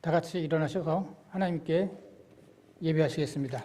다 같이 일어나셔서 하나님께 예배하시겠습니다.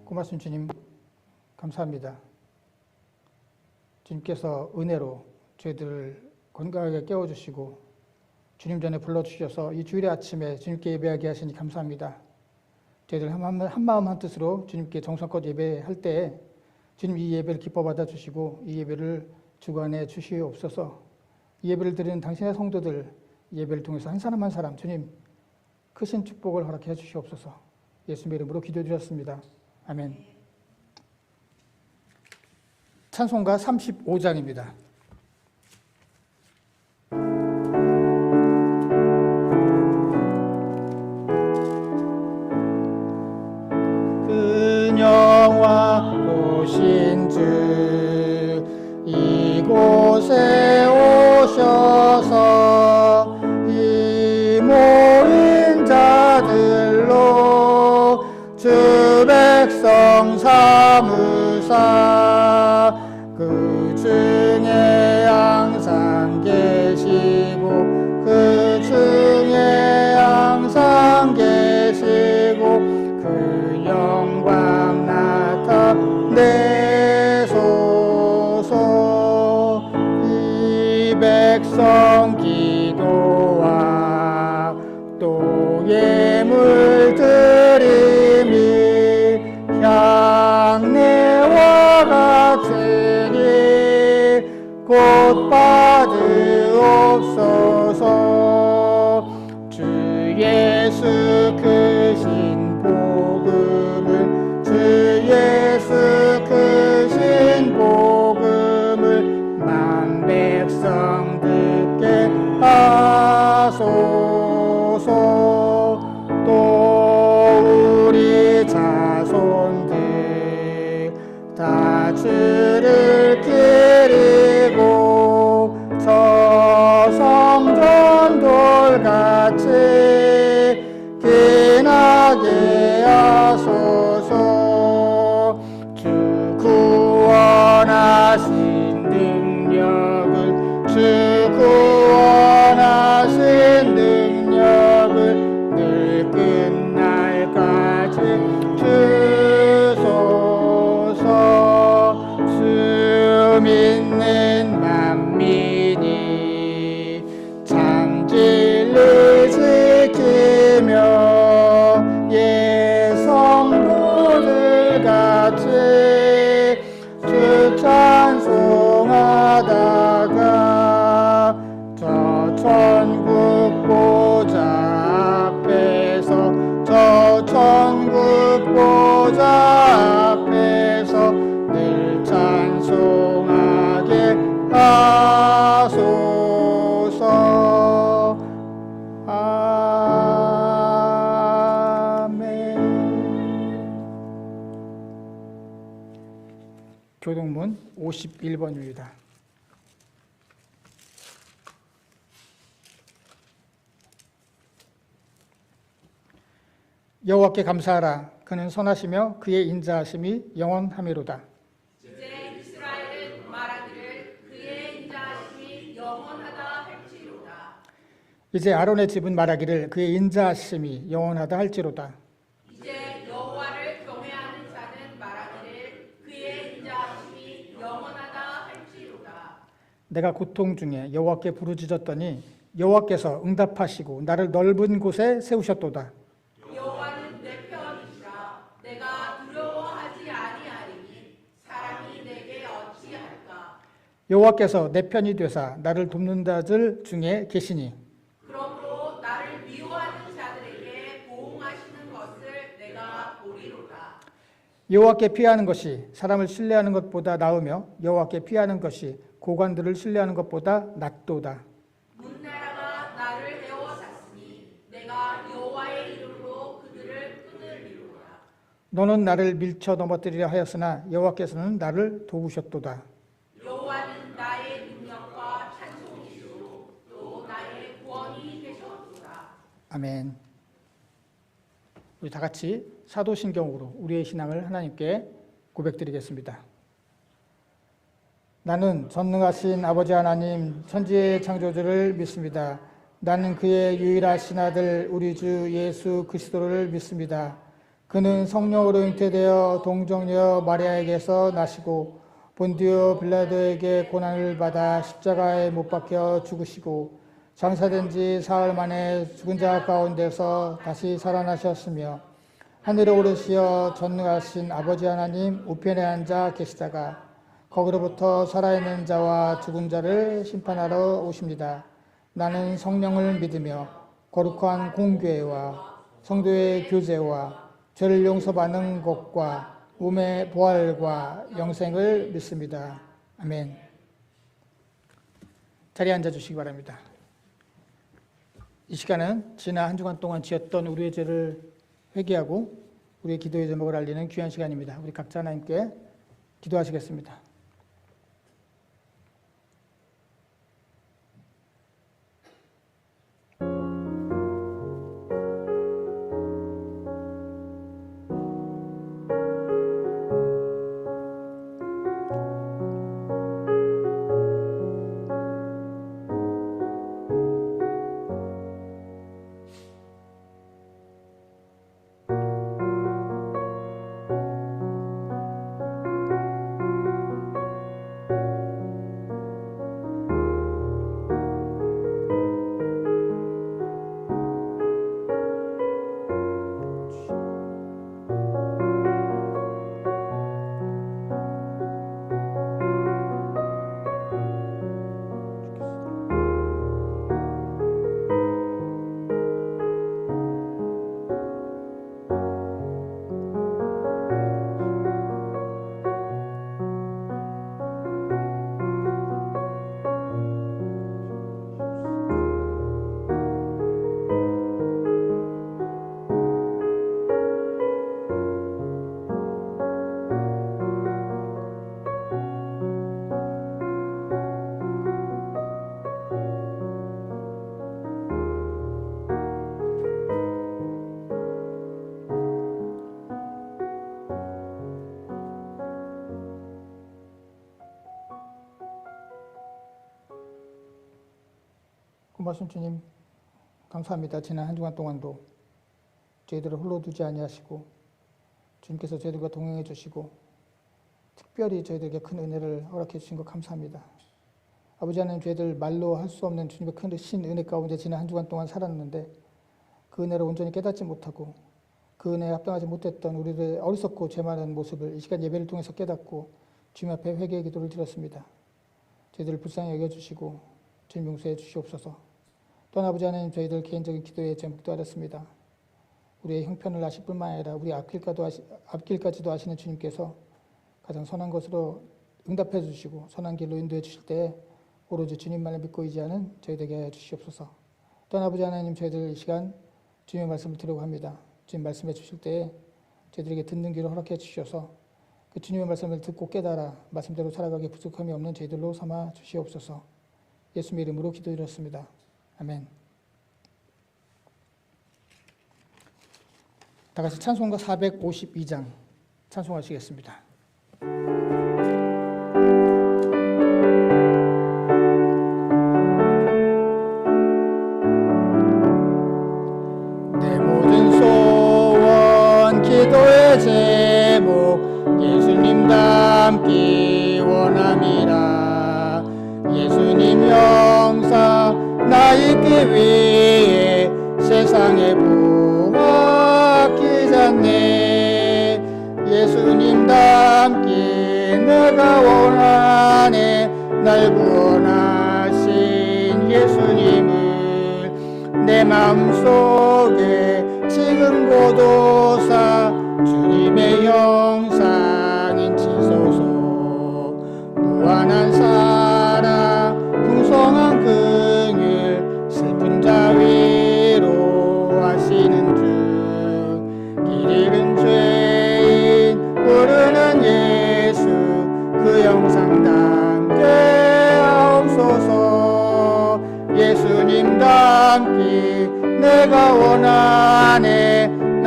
고맙습니다. 주님, 감사합니다. 주님께서 은혜로 저희들을 건강하게 깨워주시고 주님 전에 불러주셔서 이 주일의 아침에 주님께 예배하게 하시니 감사합니다. 저희들 한 마음 한 뜻으로 주님께 정성껏 예배할 때 주님 이 예배를 기뻐 받아주시고 이 예배를 주관해 주시옵소서. 이 예배를 드리는 당신의 성도들 예배를 통해서 한 사람 한 사람 주님 크신 축복을 허락해 주시옵소서. 예수님의 이름으로 기도해 주셨습니다. 아멘. 찬송가 35장입니다. 그녀와 오신 주 이곳에 오셔서 이 모인 자들로 주 백성 삼으사 그 중에 항상 계시고 그 중에 항상 계시고 그 영광 나타내소서. 이 백성 기도와 또 예물 드림이 향내와 같으니 곧 받으옵소서. 주 예수 크신 복음을 주 예수 크신 복음을 만 백성 듣게 하소서. 또 우리 자손들 다 주를 기리고 저 성전 돌같이 기나게 하소서. 주 구원하신 능력을 주 구원하신 능력을 늘 끝날까지 주소서. 주 믿는 만민이 참 진리 지키며 예성도들 같이 주 찬송하다가 저 천국 보좌 앞에서 저 천국 보좌 앞에서 늘 찬송하게 하소서. 아멘. 교동문 51번입니다. 여호와께 감사하라. 그는 선하시며 그의 인자하심이 영원하미로다. 이제 이스라엘은 말하기를 그의 인자하심이 영원하다 할지로다. 이제 아론의 집은 말하기를 그의 인자하심이 영원하다 할지로다. 이제 여호와를 경외하는 자는 말하기를 그의 인자하심이 영원하다 할지로다. 내가 고통 중에 여호와께 부르짖었더니 여호와께서 응답하시고 나를 넓은 곳에 세우셨도다. 여호와는 내 편이시라. 내가 두려워하지 아니하리니 사람이 내게 어찌할까. 여호와께서 내 편이 되사 나를 돕는 자들 중에 계시니 그러므로 나를 미워하는 자들에게 여호와께 피하는 것이 사람을 신뢰하는 것보다 나으며 여호와께 피하는 것이 고관들을 신뢰하는 것보다 낫도다. 문나라가 나를 에워쌌으니 내가 여호와의 이름으로 그들을 끊으리로다. 너는 나를 밀쳐 넘어뜨리려 하였으나 여호와께서는 나를 도우셨도다. 여호와는 나의 능력과 찬송이시요 또 나의 구원이 되셨도다. 아멘. 우리 다 같이 사도신경으로 우리의 신앙을 하나님께 고백드리겠습니다. 나는 전능하신 아버지 하나님 천지의 창조주를 믿습니다. 나는 그의 유일하신 아들 우리 주 예수 그리스도를 믿습니다. 그는 성령으로 잉태되어 동정녀 마리아에게서 나시고 본디오 빌라도에게 고난을 받아 십자가에 못 박혀 죽으시고 장사된 지 사흘 만에 죽은 자 가운데서 다시 살아나셨으며 하늘에 오르시어 전능하신 아버지 하나님 우편에 앉아 계시다가 거기로부터 살아있는 자와 죽은 자를 심판하러 오십니다. 나는 성령을 믿으며 거룩한 공교회와 성도의 교제와 죄를 용서받는 것과 몸의 부활과 영생을 믿습니다. 아멘. 자리에 앉아주시기 바랍니다. 이 시간은 지난 한 주간 동안 지었던 우리의 죄를 회개하고 우리의 기도의 제목을 알리는 귀한 시간입니다. 우리 각자 하나님께 기도하시겠습니다. 고마신 주님 감사합니다. 지난 한 주간 동안도 저희들을 홀로 두지 아니하시고 주님께서 저희들과 동행해 주시고 특별히 저희들에게 큰 은혜를 허락해 주신 것 감사합니다. 아버지 하나님, 저희들 말로 할 수 없는 주님의 큰 은혜 가운데 지난 한 주간 동안 살았는데 그 은혜를 온전히 깨닫지 못하고 그 은혜에 합당하지 못했던 우리들의 어리석고 죄 많은 모습을 이 시간 예배를 통해서 깨닫고 주님 앞에 회개의 기도를 드렸습니다. 저희들을 불쌍히 여겨주시고 주님 용서해 주시옵소서. 또한 아버지 하나님, 저희들 개인적인 기도의 제목도 하렸습니다. 우리의 형편을 아실 뿐만 아니라 우리 앞길까지도 아시는 주님께서 가장 선한 것으로 응답해 주시고 선한 길로 인도해 주실 때 오로지 주님만을 믿고 의지하는 저희들에게 하여 주시옵소서. 또한 아버지 하나님, 저희들 이 시간 주님의 말씀을 드리려고 합니다. 주님 말씀해 주실 때에 저희들에게 듣는 길을 허락해 주셔서 그 주님의 말씀을 듣고 깨달아 말씀대로 살아가기 부족함이 없는 저희들로 삼아 주시옵소서. 예수님의 이름으로 기도드렸습니다. 아멘. 다 같이 찬송가 452장 찬송하시겠습니다. 내 모든 소원 기도의 제목 예수님 닮기 원함이라. 예수님 형상 나 있기 위해 세상에 부합기잖네. 예수님 닮기 내가 원하네. 날 구원하신 예수님을 내 마음속에 지금 고도사 주님의 형상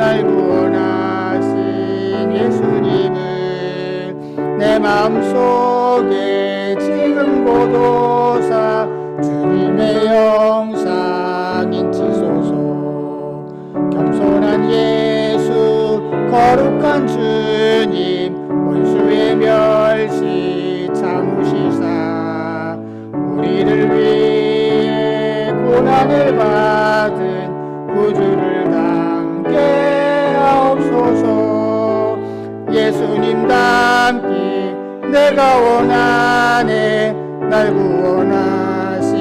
날 구원하신 예수님을 내 마음속에 지금 고도사 주님의 영상 인치소서. 겸손한 예수 거룩한 주님 원수의 멸시 참으시사 우리를 위해 고난을 받은 구주를 담게 하옵소서. 예수님 닮기 내가 원하네. 날 구원하신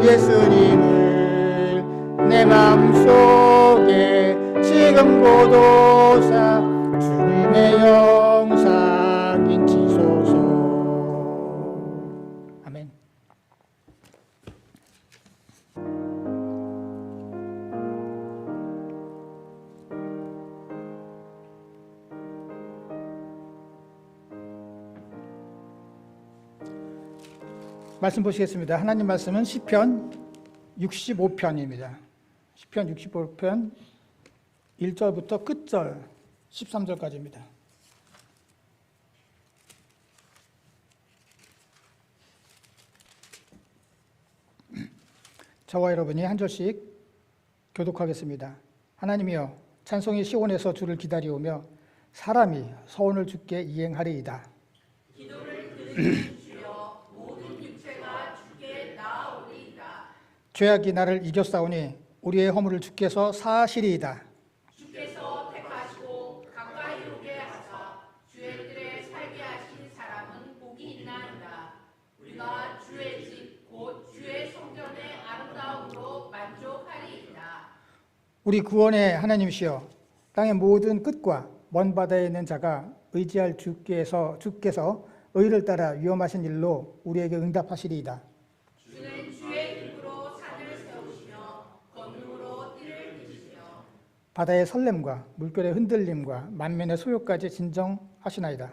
예수님을 내 마음속에 지금 고도사 주님의 영상 인치소서. 아멘. 말씀 보시겠습니다. 하나님 말씀은 시편 65편입니다. 시편 65편 1절부터 끝절 13절까지입니다. 저와 여러분이 한 절씩 교독하겠습니다. 하나님이여, 찬송이 시온에서 주를 기다리오며 사람이 서원을 주께 이행하리이다. 기도를 들으시는 주여, 모든 육체가 주께 나아오리이다. 죄악이 나를 이겼사오니 우리의 허물을 주께서 사하시리이다. 주께서 택하시고 가까이 오게 하사 주의 뜰에 살게 하신 사람은 복이 있나이다. 우리가 주의 집 곧 주의 성전의 아름다움으로 만족하리이다. 우리 구원의 하나님이시여, 땅의 모든 끝과 먼 바다에 있는 자가 의지할 주께서 의를 따라 위험하신 일로 우리에게 응답하시리이다. 주는 주의 입으로 산을 세우시며 권능으로 띠를 띠시며 바다의 설렘과 물결의 흔들림과 만면의 소요까지 진정하시나이다.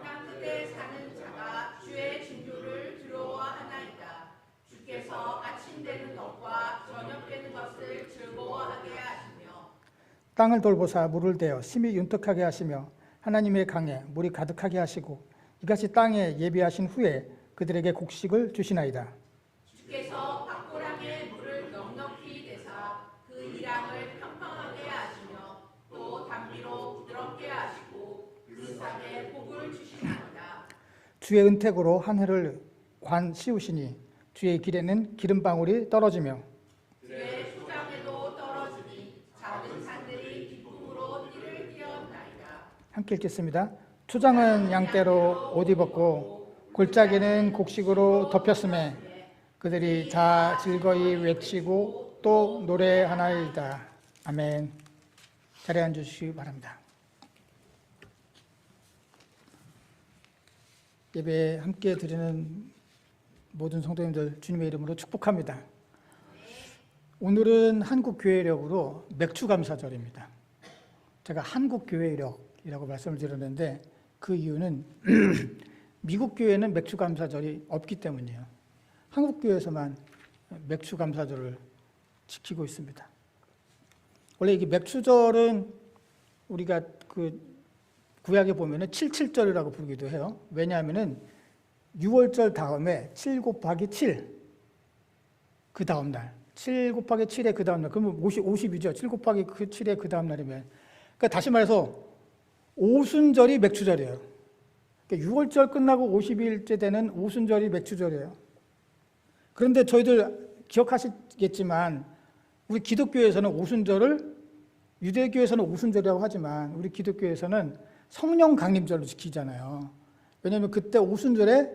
땅 끝에 사는 자가 주의 징조를 두려워하나이다. 주께서 아침 되는 것과 저녁 되는 것을 즐거워하게 하시며 땅을 돌보사 물을 대어 심히 윤택하게 하시며 하나님의 강에 물이 가득하게 하시고 이같이 땅에 예비하신 후에 그들에게 곡식을 주시나이다. 주께서 박고랑의 물을 넉넉히 대사 그 이랑을 평평하게 하시며 또 담비로 부드럽게 하시고 그 산에 복을 주시나이다. 주의 은택으로 한 해를 관 씌우시니 주의 길에는 기름방울이 떨어지며 주의 초장에도 떨어지니 작은 산들이 기쁨으로 띠를 띄었나이다. 함께 읽겠습니다. 초장은 양떼로 옷 입었고 골짜기는 곡식으로 덮였음에 그들이 다 즐거이 외치고 또 노래하나이다. 아멘. 자리에 앉으시기 바랍니다. 예배 함께 드리는 모든 성도님들 주님의 이름으로 축복합니다. 오늘은 한국교회력으로 맥주감사절입니다. 제가 한국교회력이라고 말씀을 드렸는데 그 이유는 미국 교회는 맥주감사절이 없기 때문이에요. 한국 교회에서만 맥주감사절을 지키고 있습니다. 원래 이게 맥주절은 우리가 그 구약에 보면은 77절이라고 부르기도 해요. 왜냐하면은 6월절 다음에 7 곱하기 7 그 다음 날, 7 곱하기 7의 그 다음 날, 그러면 50이죠. 7 곱하기 7의 그 다음 날이면. 그러니까 다시 말해서 오순절이 맥주절이에요. 그러니까 6월절 끝나고 50일째 되는 오순절이 맥주절이에요. 그런데 저희들 기억하시겠지만 우리 기독교에서는 오순절을 유대교에서는 오순절이라고 하지만 우리 기독교에서는 성령 강림절로 지키잖아요. 왜냐하면 그때 오순절에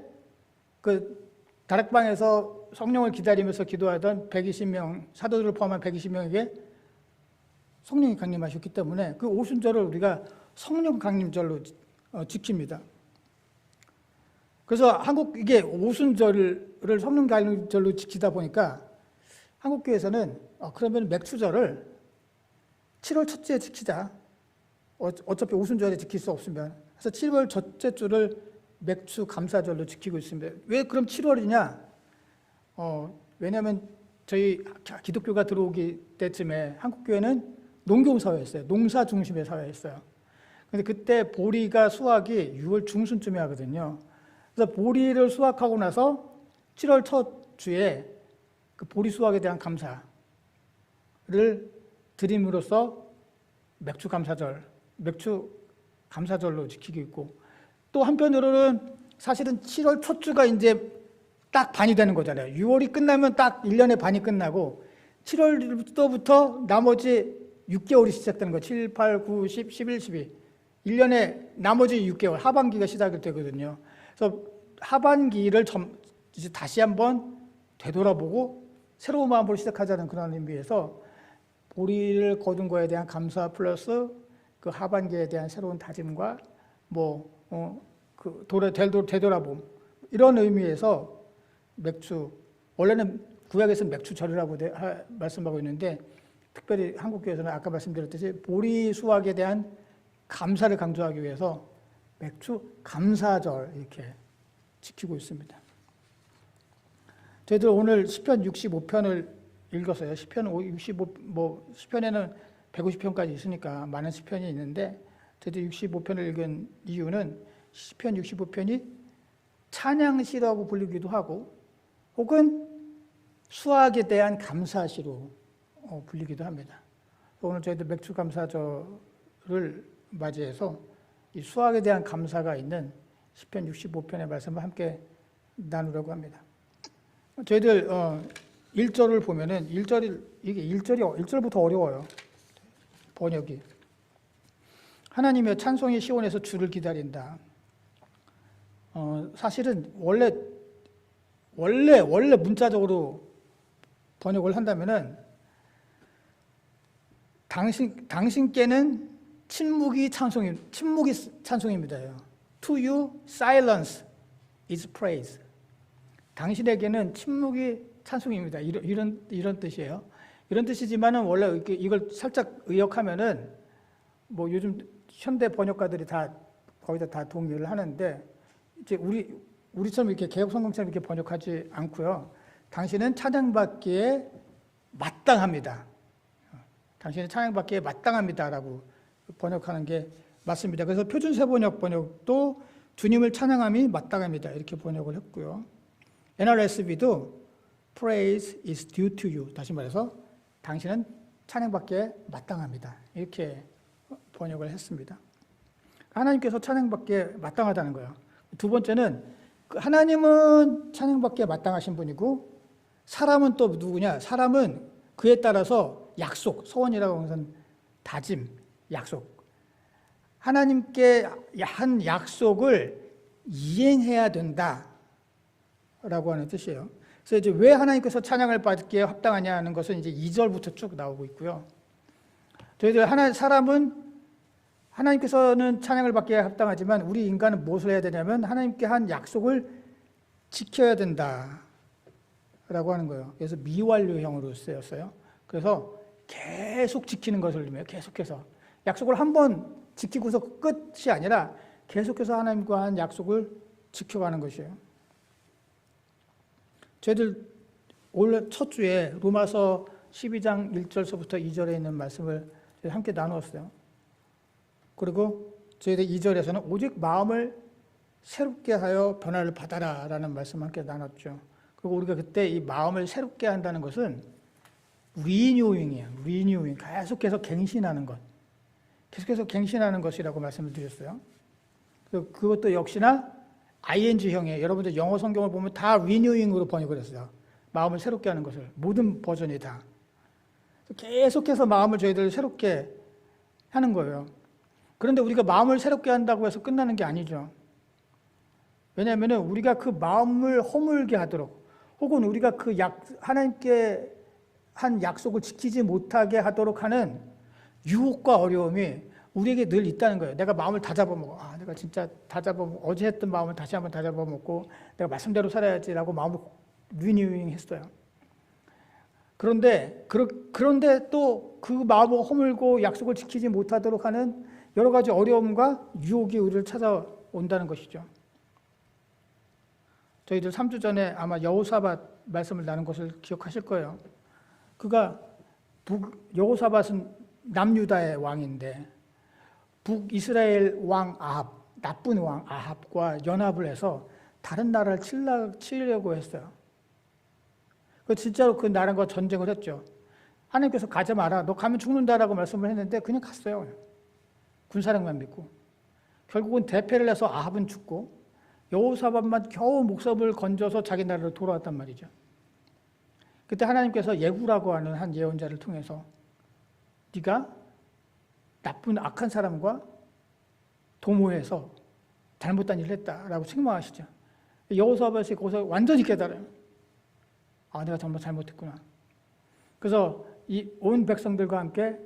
그 다락방에서 성령을 기다리면서 기도하던 120명, 사도들을 포함한 120명에게 성령이 강림하셨기 때문에 그 오순절을 우리가 성령 강림절로 지킵니다. 그래서 이게 오순절을 성령 강림절로 지키다 보니까 한국교회에서는 그러면 맥주절을 7월 첫째에 지키자. 어차피 오순절에 지킬 수 없으면. 그래서 7월 첫째 주를 맥주 감사절로 지키고 있습니다. 왜 그럼 7월이냐? 왜냐하면 저희 기독교가 들어오기 때쯤에 한국교회는 농경사회였어요. 농사 중심의 사회였어요. 근데 그때 보리가 수확이 6월 중순쯤에 하거든요. 그래서 보리를 수확하고 나서 7월 첫 주에 그 보리 수확에 대한 감사를 드림으로써 맥주 감사절로 지키고 있고, 또 한편으로는 사실은 7월 첫 주가 이제 딱 반이 되는 거잖아요. 6월이 끝나면 딱 1년의 반이 끝나고 7월부터 나머지 6개월이 시작되는 거예요. 7, 8, 9, 10, 11, 12. 1년의 나머지 6개월, 하반기가 시작이 되거든요. 그래서 하반기를 이제 다시 한번 되돌아보고 새로운 마음으로 시작하자는 그런 의미에서 보리를 거둔 거에 대한 감사 플러스 그 하반기에 대한 새로운 다짐과 되돌아봄, 이런 의미에서 맥주, 원래는 구약에서는 맥주절이라고 말씀하고 있는데, 특별히 한국교회에서는 아까 말씀드렸듯이 보리 수확에 대한 감사를 강조하기 위해서 맥주 감사절 이렇게 지키고 있습니다. 저희들 오늘 시편 65편을 읽었어요. 시편 65, 시편에는 150편까지 있으니까 많은 시편이 있는데, 저희들 65편을 읽은 이유는 시편 65편이 찬양시라고 불리기도 하고, 혹은 수확에 대한 감사시로 불리기도 합니다. 오늘 저희들 맥주 감사절을 맞이해서 이 수확에 대한 감사가 있는 시편 65편의 말씀을 함께 나누려고 합니다. 저희들 1절을 보면은 이게 1절부터 어려워요. 번역이. 하나님의 찬송이 시온에서 주를 기다린다. 사실은 원래 문자적으로 번역을 한다면은 당신께는 침묵이 찬송입니다. To you silence is praise. 당신에게는 침묵이 찬송입니다. 이런 뜻이에요. 이런 뜻이지만은 원래 이걸 살짝 의역하면은 요즘 현대 번역가들이 거의 다 동의를 하는데, 이제 우리처럼 이렇게 개혁성경처럼 이렇게 번역하지 않고요. 당신은 찬양받기에 마땅합니다. 당신은 찬양받기에 마땅합니다라고 번역하는 게 맞습니다. 그래서 표준세번역도 주님을 찬양함이 마땅합니다 이렇게 번역을 했고요. NRSV도 Praise is due to you. 다시 말해서 당신은 찬양받기에 마땅합니다 이렇게 번역을 했습니다. 하나님께서 찬양받기에 마땅하다는 거예요. 두 번째는 하나님은 찬양받기에 마땅하신 분이고, 사람은 또 누구냐? 사람은 그에 따라서 약속, 소원이라고 하는 것은 다짐, 약속. 하나님께 한 약속을 이행해야 된다라고 하는 뜻이에요. 그래서 이제 왜 하나님께서 찬양을 받기에 합당하냐는 것은 이제 2절부터 쭉 나오고 있고요. 저희들 사람은 하나님께서는 찬양을 받기에 합당하지만 우리 인간은 무엇을 해야 되냐면 하나님께 한 약속을 지켜야 된다라고 하는 거예요. 그래서 미완료형으로 쓰였어요. 그래서 계속 지키는 것을 의미해요. 계속해서 약속을 한 번 지키고서 끝이 아니라 계속해서 하나님과 한 약속을 지켜가는 것이에요. 저희들 원래 첫 주에 로마서 12장 1절서부터 2절에 있는 말씀을 함께 나누었어요. 그리고 저희들 2절에서는 오직 마음을 새롭게 하여 변화를 받아라 라는 말씀 함께 나눴죠. 그리고 우리가 그때 이 마음을 새롭게 한다는 것은 리뉴잉이에요. 리뉴잉. 계속해서 갱신하는 것. 계속해서 갱신하는 것이라고 말씀을 드렸어요. 그것도 역시나 ing형이에요. 여러분들 영어 성경을 보면 다 리뉴잉으로 번역을 했어요. 마음을 새롭게 하는 것을. 모든 버전이 다. 계속해서 마음을 저희들 새롭게 하는 거예요. 그런데 우리가 마음을 새롭게 한다고 해서 끝나는 게 아니죠. 왜냐하면 우리가 그 마음을 허물게 하도록, 혹은 우리가 하나님께 한 약속을 지키지 못하게 하도록 하는 유혹과 어려움이 우리에게 늘 있다는 거예요. 내가 마음을 다 잡아먹어. 내가 진짜 다 잡아먹고, 어제 했던 마음을 다시 한번 다 잡아먹고, 내가 말씀대로 살아야지라고 마음을 리뉴잉 했어요. 그런데 또 그 마음을 허물고 약속을 지키지 못하도록 하는 여러 가지 어려움과 유혹이 우리를 찾아온다는 것이죠. 저희들 3주 전에 아마 여호사밧 말씀을 나눈 것을 기억하실 거예요. 여호사밧은 남유다의 왕인데 북이스라엘 왕 아합, 나쁜 왕 아합과 연합을 해서 다른 나라를 치려고 했어요. 진짜로 그 나라과 전쟁을 했죠. 하나님께서 가지 마라. 너 가면 죽는다라고 말씀을 했는데 그냥 갔어요. 군사력만 믿고. 결국은 대패를 해서 아합은 죽고 여호사밧만 겨우 목숨을 건져서 자기 나라로 돌아왔단 말이죠. 그때 하나님께서 예후라고 하는 한 예언자를 통해서 네가 나쁜 악한 사람과 도모해서 잘못된 일을 했다라고 책망하시죠. 여호사밧이 거기서 완전히 깨달아요. 아, 내가 정말 잘못했구나. 그래서 이 온 백성들과 함께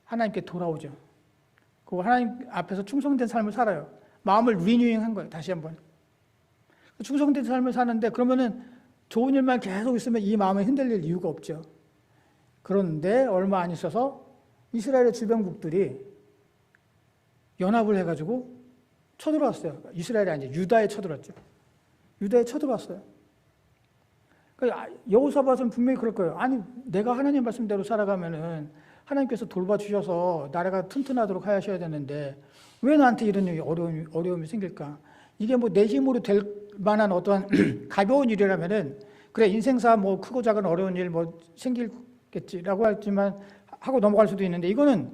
하나님께 돌아오죠. 그 하나님 앞에서 충성된 삶을 살아요. 마음을 리뉴잉한 거예요. 다시 한번. 충성된 삶을 사는데 그러면은 좋은 일만 계속 있으면 이 마음이 흔들릴 이유가 없죠. 그런데 얼마 안 있어서 이스라엘의 주변국들이 연합을 해가지고 쳐들어왔어요. 이스라엘이 아니죠. 유다에 쳐들어왔죠. 유다에 쳐들어왔어요. 여호사밧은 분명히 그럴 거예요. 아니, 내가 하나님 말씀대로 살아가면은 하나님께서 돌봐주셔서 나라가 튼튼하도록 하셔야 되는데 왜 나한테 이런 어려움이 생길까? 이게 뭐 내 힘으로 될 만한 어떠한 가벼운 일이라면은 그래, 인생사 뭐 크고 작은 어려운 일 뭐 생길겠지라고 하지만 하고 넘어갈 수도 있는데 이거는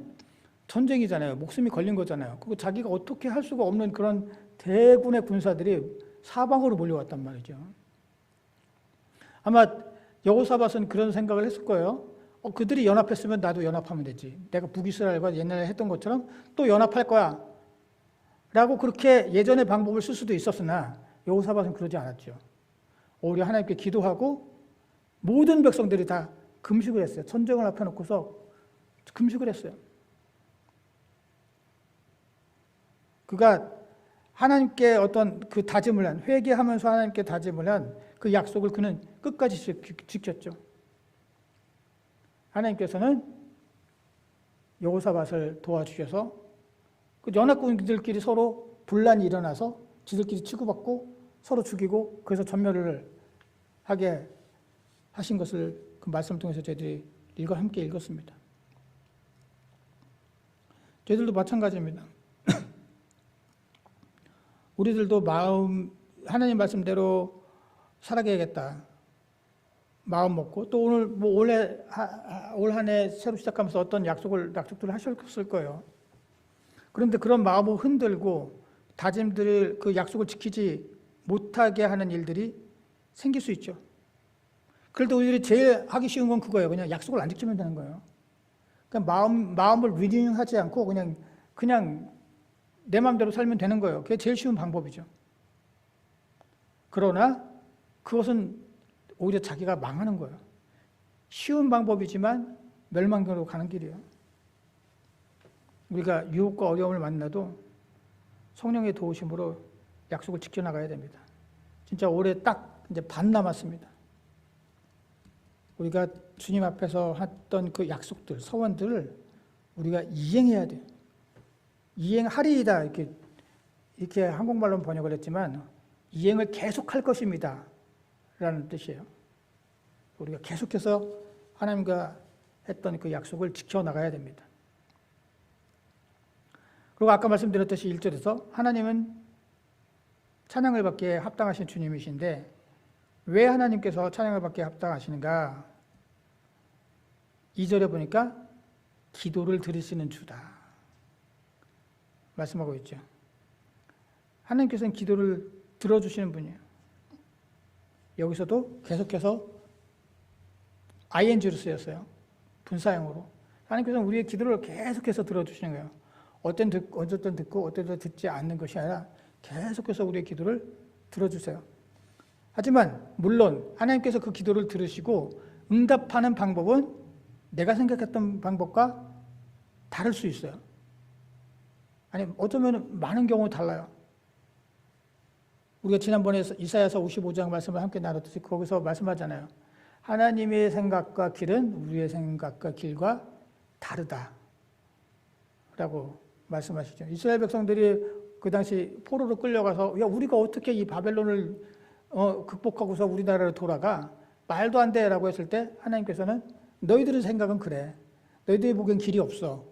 전쟁이잖아요. 목숨이 걸린 거잖아요. 그리고 자기가 어떻게 할 수가 없는 그런 대군의 군사들이 사방으로 몰려왔단 말이죠. 아마 여호사밧은 그런 생각을 했을 거예요. 그들이 연합했으면 나도 연합하면 되지. 내가 북이스라엘과 옛날에 했던 것처럼 또 연합할 거야. 라고 그렇게 예전의 방법을 쓸 수도 있었으나 여호사밧은 그러지 않았죠. 오히려 하나님께 기도하고 모든 백성들이 다 금식을 했어요. 전쟁을 앞에 놓고서 금식을 했어요. 그가 하나님께 어떤 그 다짐을 한, 회개하면서 하나님께 다짐을 한 그 약속을 그는 끝까지 지켰죠. 하나님께서는 여호사밧을 도와주셔서 그 연합군들끼리 서로 분란이 일어나서 지들끼리 치고받고 서로 죽이고 그래서 전멸을 하게 하신 것을 그 말씀을 통해서 저희들이 함께 읽었습니다. 저희들도 마찬가지입니다. 우리들도 하나님 말씀대로 살아가야겠다 마음 먹고 또 오늘 뭐 올 한 해 새로 시작하면서 어떤 약속들을 하셨을 거예요. 그런데 그런 마음을 흔들고 다짐들을 그 약속을 지키지 못하게 하는 일들이 생길 수 있죠. 그럴 때 우리들이 제일 하기 쉬운 건 그거예요. 그냥 약속을 안 지키면 되는 거예요. 그러니까 마음을 리딩하지 않고 그냥 내 마음대로 살면 되는 거예요. 그게 제일 쉬운 방법이죠. 그러나 그것은 오히려 자기가 망하는 거예요. 쉬운 방법이지만 멸망으로 가는 길이에요. 우리가 유혹과 어려움을 만나도 성령의 도우심으로 약속을 지켜나가야 됩니다. 진짜 올해 딱 이제 반 남았습니다. 우리가 주님 앞에서 했던 그 약속들, 서원들을 우리가 이행해야 돼요. 이행하리이다 이렇게 한국말로 번역을 했지만 이행을 계속할 것입니다 라는 뜻이에요. 우리가 계속해서 하나님과 했던 그 약속을 지켜나가야 됩니다. 그리고 아까 말씀드렸듯이 1절에서 하나님은 찬양을 받기에 합당하신 주님이신데 왜 하나님께서 찬양을 받기에 합당하시는가? 2절에 보니까 기도를 들으시는 주다 말씀하고 있죠. 하나님께서는 기도를 들어주시는 분이에요. 여기서도 계속해서 ing로 쓰였어요. 분사형으로. 하나님께서는 우리의 기도를 계속해서 들어주시는 거예요. 어떤 듣고 어떤 듣지 않는 것이 아니라 계속해서 우리의 기도를 들어주세요. 하지만 물론 하나님께서 그 기도를 들으시고 응답하는 방법은 내가 생각했던 방법과 다를 수 있어요. 아니 어쩌면 많은 경우 달라요. 우리가 지난번에 이사야서 55장 말씀을 함께 나눴듯이 거기서 말씀하잖아요. 하나님의 생각과 길은 우리의 생각과 길과 다르다 라고 말씀하시죠. 이스라엘 백성들이 그 당시 포로로 끌려가서 야 우리가 어떻게 이 바벨론을 극복하고서 우리나라로 돌아가 말도 안 돼 라고 했을 때 하나님께서는 너희들의 생각은 그래. 너희들이 보기엔 길이 없어.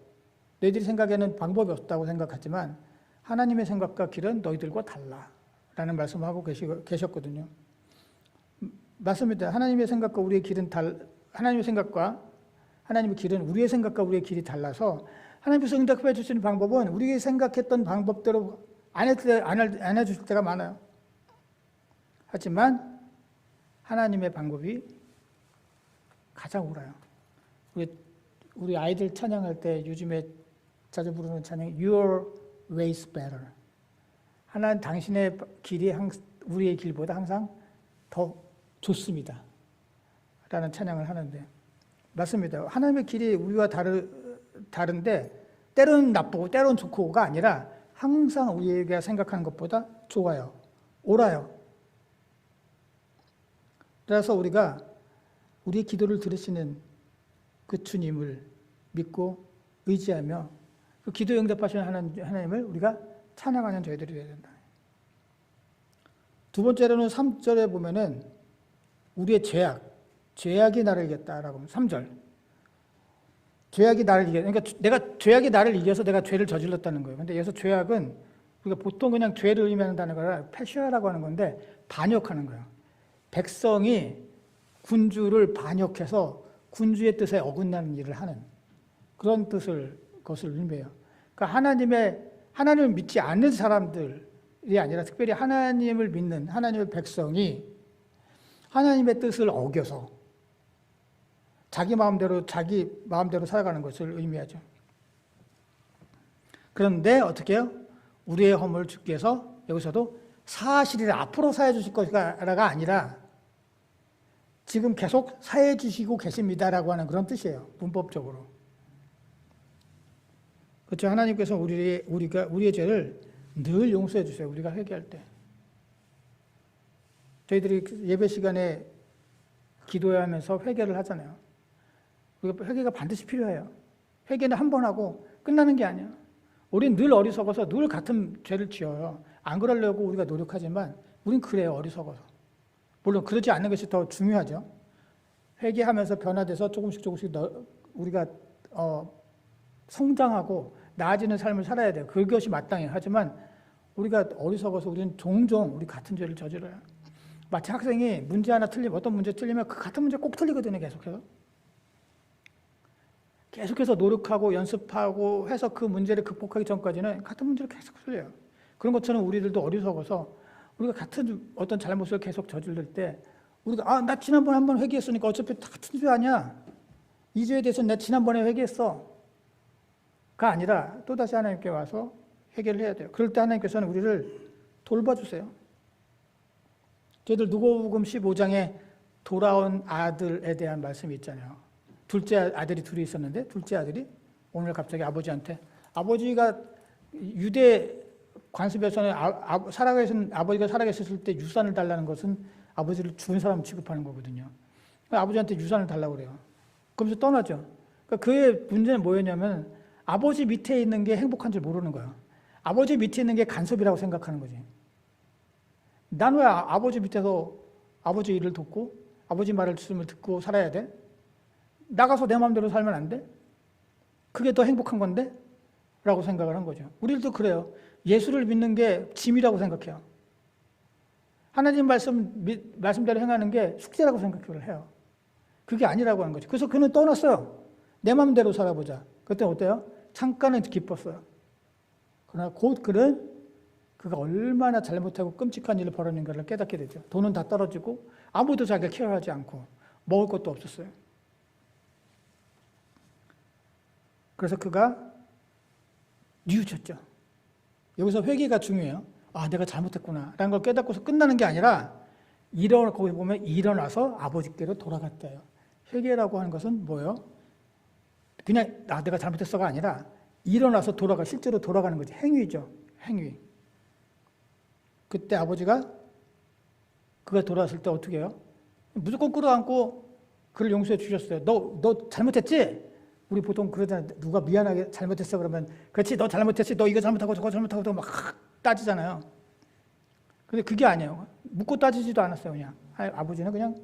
너희들이 생각에는 방법이 없다고 생각하지만 하나님의 생각과 길은 너희들과 달라. 라는 말씀을 하고 계셨거든요. 맞습니다. 하나님의 생각과 우리의 길은 하나님의 생각과 하나님의 길은 우리의 생각과 우리의 길이 달라서 하나님께서 응답해 주시는 방법은 우리가 생각했던 방법대로 안 해주실 때가 많아요. 하지만 하나님의 방법이 가장 옳아요. 우리 아이들 찬양할 때 요즘에 자주 부르는 찬양 Your way is better. 하나님 당신의 길이 우리의 길보다 항상 더 좋습니다. 라는 찬양을 하는데 맞습니다. 하나님의 길이 우리와 다른데 때로는 나쁘고 때로는 좋고가 아니라 항상 우리가 생각하는 것보다 좋아요. 옳아요. 그래서 우리가 우리의 기도를 들으시는 그 주님을 믿고 의지하며 그 기도에 응답하시는 하나님을 우리가 찬양하는 저희들이 되어야 된다. 두 번째로는 3절에 보면은 우리의 죄악이 나를 이겼다라고 하면 3절. 죄악이 나를 이겨. 그러니까 죄악이 나를 이겨서 내가 죄를 저질렀다는 거예요. 근데 여기서 죄악은 우리가 보통 그냥 죄를 의미하는 단어가 아니라 패시아라고 하는 건데 반역하는 거예요. 백성이 군주를 반역해서 군주의 뜻에 어긋나는 일을 하는 그런 것을 의미해요. 그러니까 하나님을 믿지 않는 사람들이 아니라 특별히 하나님을 믿는 하나님의 백성이 하나님의 뜻을 어겨서 자기 마음대로 살아가는 것을 의미하죠. 그런데 어떻게 해요? 우리의 허물을 주께서 여기서도 사실이라 앞으로 사해 주실 것이라가 아니라 지금 계속 사해 주시고 계십니다라고 하는 그런 뜻이에요. 문법적으로. 그렇죠. 하나님께서 우리의 죄를 늘 용서해 주세요. 우리가 회개할 때. 저희들이 예배 시간에 기도하면서 회개를 하잖아요. 우리가 회개가 반드시 필요해요. 회개는 한 번 하고 끝나는 게 아니에요. 우린 늘 어리석어서 늘 같은 죄를 지어요. 안 그러려고 우리가 노력하지만 우린 그래요. 어리석어서. 물론 그러지 않는 것이 더 중요하죠. 회개하면서 변화돼서 조금씩 우리가 성장하고 나아지는 삶을 살아야 돼요. 그것이 마땅해요. 하지만 우리가 어리석어서 우리는 종종 우리 같은 죄를 저질러요. 마치 학생이 문제 하나 어떤 문제 틀리면 그 같은 문제 꼭 틀리거든요. 계속해서 노력하고 연습하고 해서 그 문제를 극복하기 전까지는 같은 문제를 계속 틀려요. 그런 것처럼 우리들도 어리석어서 우리가 같은 어떤 잘못을 계속 저지를 때 우리가 나 지난번에 한번 회개했으니까 어차피 다 같은 죄 아니야. 이 죄에 대해서 내가 지난번에 회개했어. 가 아니라 또다시 하나님께 와서 회개를 해야 돼요. 그럴 때 하나님께서는 우리를 돌봐주세요. 저희들 누가복음 15장에 돌아온 아들에 대한 말씀이 있잖아요. 둘째 아들이 둘이 있었는데 둘째 아들이 오늘 갑자기 아버지한테 아버지가 유대 관습에서는 아버지가 살아계셨을 때 유산을 달라는 것은 아버지를 죽은 사람 취급하는 거거든요. 아버지한테 유산을 달라고 그래요. 그러면서 떠나죠. 그러니까 그의 문제는 뭐였냐면 아버지 밑에 있는 게 행복한 줄 모르는 거예요. 아버지 밑에 있는 게 간섭이라고 생각하는 거지. 난 왜 아버지 밑에서 아버지 일을 돕고 아버지 말씀을 듣고 살아야 돼? 나가서 내 마음대로 살면 안 돼? 그게 더 행복한 건데? 라고 생각을 한 거죠. 우리들도 그래요. 예수를 믿는 게 짐이라고 생각해요. 하나님 말씀대로 행하는 게 숙제라고 생각을 해요. 그게 아니라고 하는 거죠. 그래서 그는 떠났어요. 내 마음대로 살아보자. 그때 어때요? 잠깐은 기뻤어요. 그러나 곧 그가 얼마나 잘못하고 끔찍한 일을 벌였는가를 깨닫게 되죠. 돈은 다 떨어지고 아무도 자기를 케어하지 않고 먹을 것도 없었어요. 그래서 그가 뉘우쳤죠. 여기서 회개가 중요해요. 내가 잘못했구나 라는 걸 깨닫고서 끝나는 게 아니라 거기 보면 일어나서 아버지께로 돌아갔대요. 회개라고 하는 것은 뭐예요? 그냥 내가 잘못했어가 아니라 일어나서 실제로 돌아가는 거지. 행위죠. 행위. 그때 아버지가 그가 돌아왔을 때 어떻게 해요? 무조건 끌어안고 그를 용서해 주셨어요. 너 잘못했지? 우리 보통 그러잖아요. 누가 미안하게 잘못했어 그러면 그렇지 너 잘못했지 너 이거 잘못하고 저거 잘못하고 막 따지잖아요. 근데 그게 아니에요. 묻고 따지지도 않았어요. 그냥 아버지는 그냥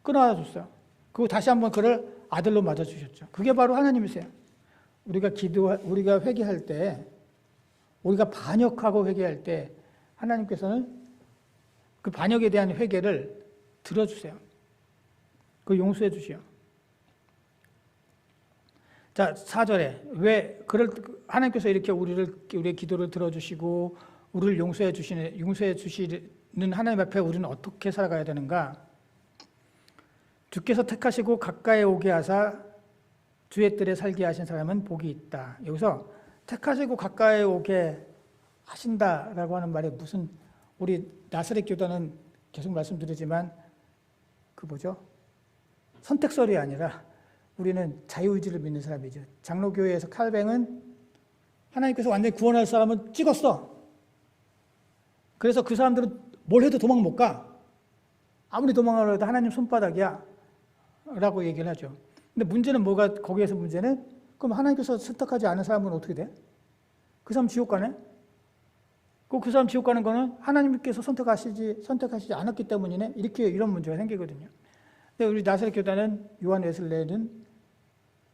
끊어줬어요. 그리고 다시 한번 그를 아들로 맞아주셨죠. 그게 바로 하나님이세요. 우리가 회개할 때, 우리가 반역하고 회개할 때 하나님께서는 그 반역에 대한 회개를 들어주세요. 그 용서해 주시오. 자, 4절에 하나님께서 이렇게 우리의 기도를 들어주시고 우리를 용서해 주시는 하나님 앞에 우리는 어떻게 살아가야 되는가? 주께서 택하시고 가까이 오게 하사 주의 뜰에 살게 하신 사람은 복이 있다. 여기서 택하시고 가까이 오게 하신다라고 하는 말이 무슨, 우리 나사렛 교단은 계속 말씀드리지만 선택설이 아니라 우리는 자유의지를 믿는 사람이죠. 장로교회에서 칼뱅은 하나님께서 완전히 구원할 사람은 찍었어. 그래서 그 사람들은 뭘 해도 도망 못 가. 아무리 도망가려 해도 하나님 손바닥이야 라고 얘기를 하죠. 근데 문제는 거기에서 문제는, 그럼 하나님께서 선택하지 않은 사람은 어떻게 돼? 그 사람 지옥 가네? 그 사람 지옥 가는 거는 하나님께서 선택하시지 않았기 때문이네? 이런 문제가 생기거든요. 근데 우리 나사렛 교단은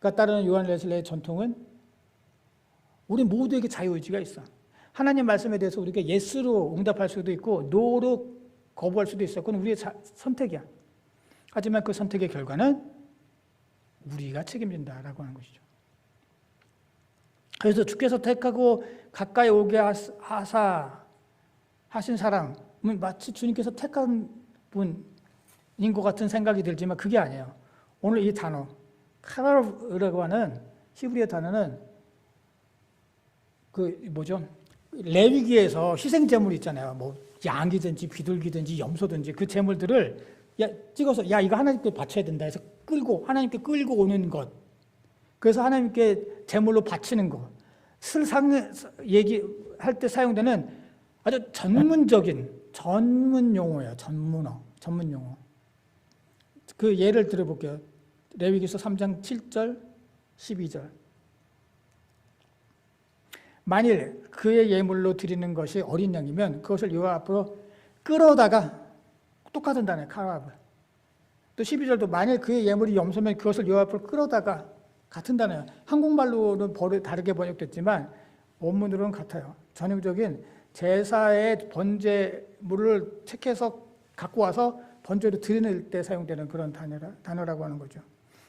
따르는 요한 웨슬레의 전통은 우리 모두에게 자유의지가 있어. 하나님 말씀에 대해서 우리가 예스로 응답할 수도 있고 노로 거부할 수도 있어. 그건 우리의 선택이야. 하지만 그 선택의 결과는 우리가 책임진다라고 하는 것이죠. 그래서 주께서 택하고 가까이 오게 하신 사람은 마치 주님께서 택한 분인 것 같은 생각이 들지만 그게 아니에요. 오늘 이 단어 카라라고 하는 히브리어 단어는 레위기에서 희생 제물 있잖아요. 양이든지 비둘기든지 염소든지 그 제물들을 찍어서 이거 하나님께 바쳐야 된다 해서 하나님께 끌고 오는 것. 그래서 하나님께 제물로 바치는 것. 얘기할 때 사용되는 아주 전문 용어예요. 전문 용어. 그 예를 들어볼게요. 레위기서 3장 7절, 12절. 만일 그의 예물로 드리는 것이 어린 양이면 그것을 여호와 앞으로 끌어다가, 똑같은 단어예요. 카라브. 또 12절도 만일 그의 예물이 염소면 그것을 여호와 앞으로 끌어다가, 같은 단어예요. 한국말로는 다르게 번역됐지만 원문으로는 같아요. 전형적인 제사의 번제물을 택해서 갖고 와서 번제로 드리는 때 사용되는 그런 단어라고 하는 거죠.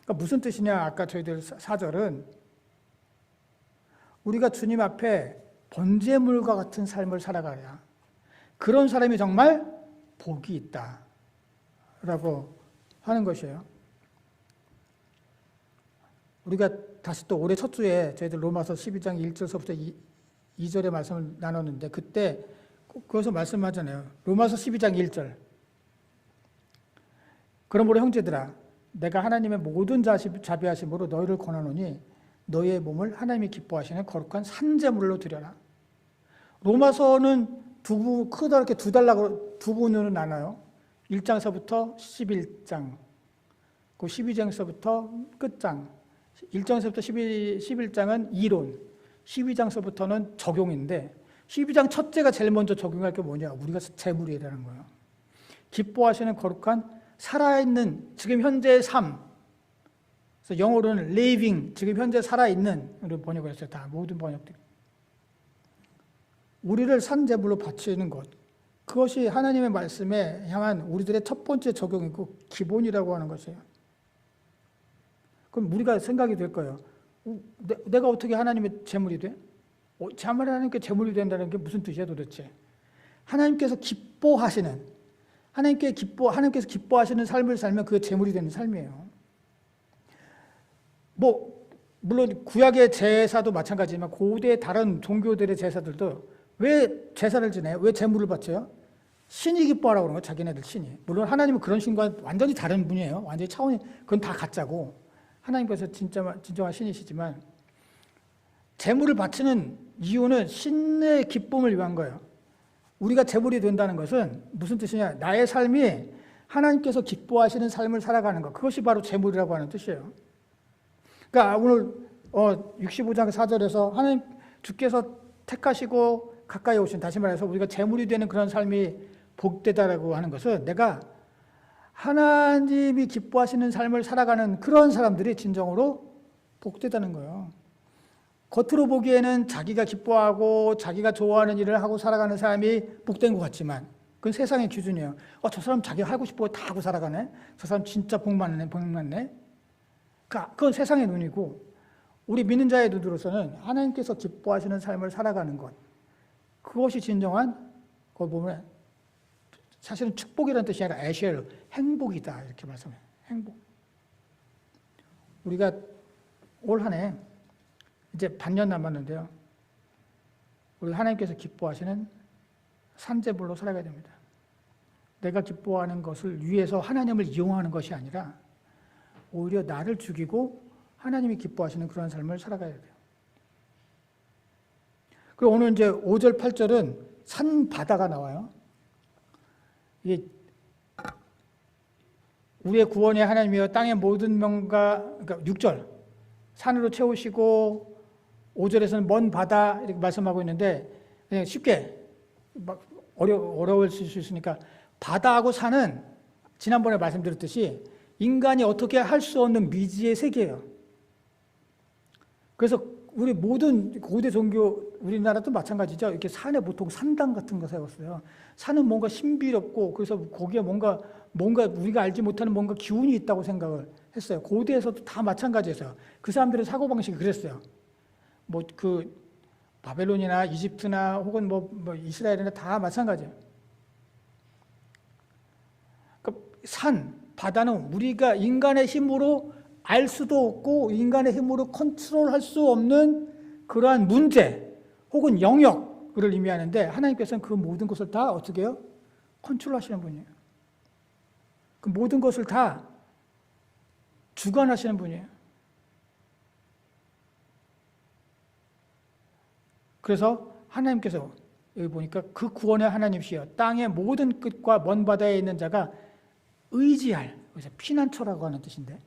그러니까 무슨 뜻이냐? 아까 저희들 4절은 우리가 주님 앞에 번제물과 같은 삶을 살아가야 그런 사람이 정말 복이 있다라고 하는 것이에요. 우리가 다시 또 올해 첫 주에 저희들 로마서 12장 1절서부터 2절의 말씀을 나눴는데 그때 거기서 말씀하잖아요. 로마서 12장 1절. 그러므로 형제들아, 내가 하나님의 모든 자비하심으로 너희를 권하노니 너희의 몸을 하나님이 기뻐하시는 거룩한 산제물로 드려라. 로마서는 크다랗게 두 부분으로 나눠요. 1장서부터 11장, 그 12장서부터 끝장. 1장서부터 11장은 이론, 12장서부터는 적용인데 12장 첫째가 제일 먼저 적용할 게 뭐냐? 우리가 제물이라는 거예요. 기뻐하시는 거룩한 살아있는 지금 현재의 삶. 그래서 영어로는 living, 지금 현재 살아있는 번역을 했어요. 다 모든 번역들이. 우리를 산제물로 바치는 것. 그것이 하나님의 말씀에 향한 우리들의 첫 번째 적용이고 기본이라고 하는 것이에요. 그럼 우리가 생각이 될 거예요. 내가 어떻게 하나님의 제물이 돼? 하나님께 제물이 된다는 게 무슨 뜻이야 도대체? 하나님께서 기뻐하시는, 하나님께서 기뻐하시는 삶을 살면 그게 제물이 되는 삶이에요. 물론 구약의 제사도 마찬가지지만 고대 다른 종교들의 제사들도 왜 제사를 지내요? 왜 제물을 바쳐요? 신이 기뻐하라고 그러는 거예요. 자기네들 신이. 물론 하나님은 그런 신과 완전히 다른 분이에요. 완전히 차원이, 그건 다 가짜고 하나님께서 진정한 신이시지만 제물을 바치는 이유는 신의 기쁨을 위한 거예요. 우리가 제물이 된다는 것은 무슨 뜻이냐? 나의 삶이 하나님께서 기뻐하시는 삶을 살아가는 것. 그것이 바로 제물이라고 하는 뜻이에요. 그러니까 오늘 65장 4절에서 하나님 주께서 택하시고 가까이 오신, 다시 말해서 우리가 제물이 되는 그런 삶이 복되다라고 하는 것은 내가 하나님이 기뻐하시는 삶을 살아가는 그런 사람들이 진정으로 복되다는 거예요. 겉으로 보기에는 자기가 기뻐하고 자기가 좋아하는 일을 하고 살아가는 사람이 복된 것 같지만 그건 세상의 기준이에요. 저 사람 자기가 하고 싶은 거 다 하고 살아가네. 저 사람 진짜 복 많네. 그건 세상의 눈이고 우리 믿는 자의 눈으로서는 하나님께서 기뻐하시는 삶을 살아가는 것, 그것이 진정한, 거기 보면 사실은 축복이라는 뜻이 아니라 에쉐르, 행복이다 이렇게 말씀해요. 행복. 우리가 올 한 해 이제 반년 남았는데요. 우리 하나님께서 기뻐하시는 산재물로 살아가야 됩니다. 내가 기뻐하는 것을 위해서 하나님을 이용하는 것이 아니라 오히려 나를 죽이고 하나님이 기뻐하시는 그런 삶을 살아가야 돼요. 그리고 오늘 이제 5절, 8절은 산 바다가 나와요. 이게 우리의 구원의 하나님이여 땅의 모든 명과, 그러니까 6절 산으로 채우시고 5절에서는 먼 바다 이렇게 말씀하고 있는데 그냥 쉽게 막 어려울 수 있으니까 바다하고 산은 지난번에 말씀드렸듯이 인간이 어떻게 할 수 없는 미지의 세계예요. 그래서 우리 모든 고대 종교, 우리나라도 마찬가지죠. 이렇게 산에 보통 산당 같은 거 세웠어요. 산은 뭔가 신비롭고 그래서 거기에 뭔가 우리가 알지 못하는 뭔가 기운이 있다고 생각을 했어요. 고대에서도 다 마찬가지였어요. 그 사람들의 사고방식이 그랬어요. 뭐 그 바벨론이나 이집트나 혹은 뭐 이스라엘이나 다 마찬가지예요. 그러니까 산, 바다는 우리가 인간의 힘으로 알 수도 없고 인간의 힘으로 컨트롤할 수 없는 그러한 문제 혹은 영역을 의미하는데 하나님께서는 그 모든 것을 다 어떻게 해요? 컨트롤하시는 분이에요. 그 모든 것을 다 주관하시는 분이에요. 그래서 하나님께서 여기 보니까 그 구원의 하나님이시여 땅의 모든 끝과 먼 바다에 있는 자가 의지할, 그래서 피난처라고 하는 뜻인데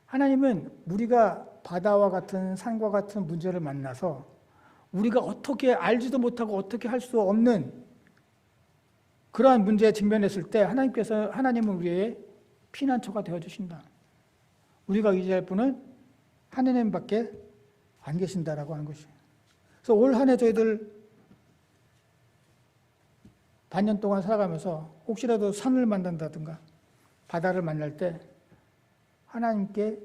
하나님은 우리가 바다와 같은 산과 같은 문제를 만나서 우리가 어떻게 알지도 못하고 어떻게 할 수 없는 그러한 문제에 직면했을 때 하나님은 우리의 피난처가 되어주신다. 우리가 의지할 분은 하나님밖에 안 계신다라고 하는 것이에요. 그래서 올 한 해 저희들 반년 동안 살아가면서 혹시라도 산을 만난다든가 바다를 만날 때 하나님께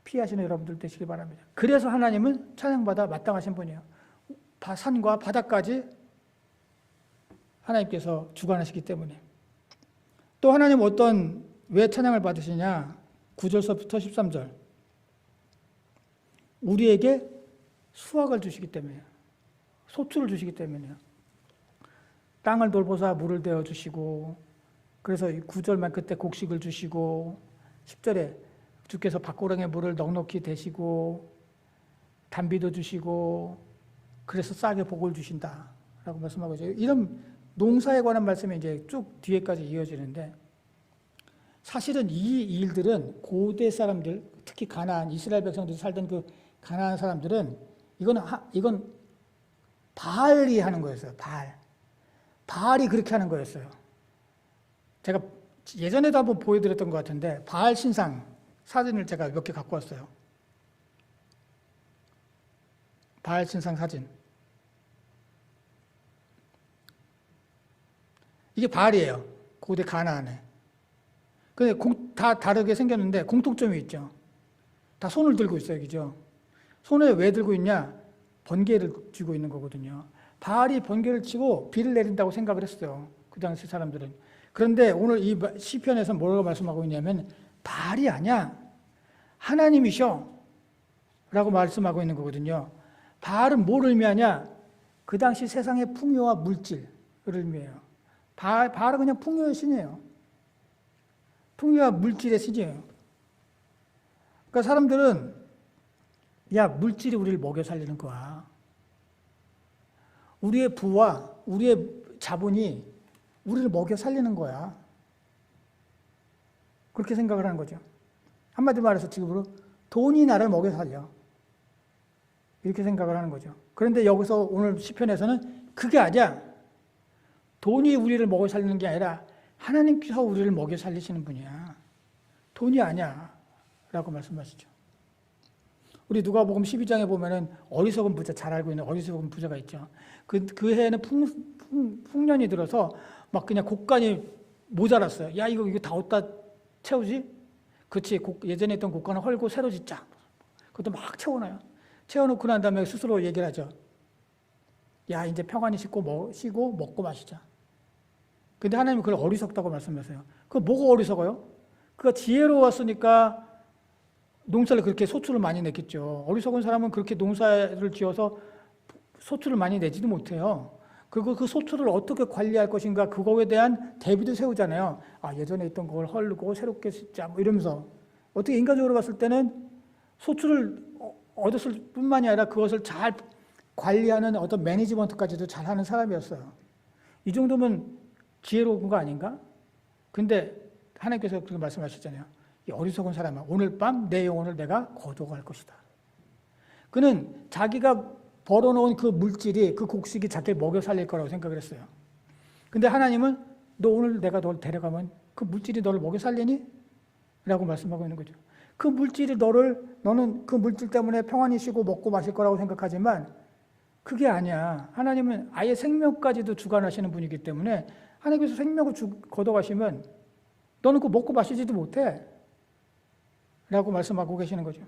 피하시는 여러분들 되시기 바랍니다. 그래서 하나님은 찬양받아 마땅하신 분이에요. 산과 바다까지 하나님께서 주관하시기 때문에. 또 하나님 왜 찬양을 받으시냐? 9절서부터 13절. 우리에게 수확을 주시기 때문에요. 소출을 주시기 때문에요. 땅을 돌보사 물을 대어 주시고, 그래서 9절만 그때 곡식을 주시고, 10절에 주께서 밭고랑에 물을 넉넉히 대시고, 단비도 주시고, 그래서 싹에 복을 주신다라고 말씀하고 있어요. 이런 농사에 관한 말씀이 이제 쭉 뒤에까지 이어지는데, 사실은 이 일들은 고대 사람들, 특히 가나안, 이스라엘 백성들이 살던 그 가나안 사람들은 이건 바알이 하는 거였어요. 바알이 그렇게 하는 거였어요. 제가 예전에도 한번 보여드렸던 것 같은데 바알 신상 사진을 제가 몇 개 갖고 왔어요. 바알 신상 사진. 이게 바알이에요. 고대 가나안에. 근데 다 다르게 생겼는데 공통점이 있죠. 다 손을 들고 있어요. 그죠? 손에 왜 들고 있냐? 번개를 쥐고 있는 거거든요. 바알이 번개를 치고 비를 내린다고 생각을 했어요. 그 당시 사람들은. 그런데 오늘 이 시편에서 뭐라고 말씀하고 있냐면 바알이 아니야. 하나님이셔. 라고 말씀하고 있는 거거든요. 바알은 뭘 의미하냐? 그 당시 세상의 풍요와 물질을 의미해요. 바알은 그냥 풍요의 신이에요. 풍요와 물질의 신이에요. 그러니까 사람들은 물질이 우리를 먹여 살리는 거야. 우리의 부와 우리의 자본이 우리를 먹여 살리는 거야. 그렇게 생각을 하는 거죠. 한마디로 말해서 지금으로 돈이 나를 먹여 살려. 이렇게 생각을 하는 거죠. 그런데 여기서 오늘 시편에서는 그게 아니야. 돈이 우리를 먹여 살리는 게 아니라 하나님께서 우리를 먹여 살리시는 분이야. 돈이 아니야. 라고 말씀하시죠. 우리 누가복음 12장에 보면은 어리석은 부자, 잘 알고 있는 어리석은 부자가 있죠. 그 해에는 풍년이 들어서 막 그냥 곡간이 모자랐어요. 야, 이거 다 어디다 채우지? 그치, 예전에 있던 곡간을 헐고 새로 짓자. 그것도 막 채워놔요. 채워놓고 난 다음에 스스로 얘기를 하죠. 야, 이제 평안히 쉬고 먹고 마시자. 근데 하나님은 그걸 어리석다고 말씀하세요. 그거 뭐가 어리석어요? 그가 지혜로웠으니까 농사를 그렇게 소출을 많이 냈겠죠. 어리석은 사람은 그렇게 농사를 지어서 소출을 많이 내지도 못해요. 그리고 그 소출을 어떻게 관리할 것인가 그거에 대한 대비도 세우잖아요. 아, 예전에 있던 걸 헐고 새롭게 짓자 뭐 이러면서. 어떻게 인간적으로 봤을 때는 소출을 얻었을 뿐만이 아니라 그것을 잘 관리하는 어떤 매니지먼트까지도 잘하는 사람이었어요. 이 정도면 지혜로운 거 아닌가? 근데 하나님께서 그렇게 말씀하셨잖아요. 이 어리석은 사람아, 오늘 밤 내 영혼을 내가 거두어갈 것이다. 그는 자기가 벌어놓은 그 물질이, 그 곡식이 자기를 먹여 살릴 거라고 생각을 했어요. 근데 하나님은 너 오늘 내가 널 데려가면 그 물질이 너를 먹여 살리니? 라고 말씀하고 있는 거죠. 그 물질이 너는 그 물질 때문에 평안히 쉬고 먹고 마실 거라고 생각하지만 그게 아니야. 하나님은 아예 생명까지도 주관하시는 분이기 때문에 하나님께서 생명을 걷어가시면 너는 그거 먹고 마시지도 못해. 라고 말씀하고 계시는 거죠.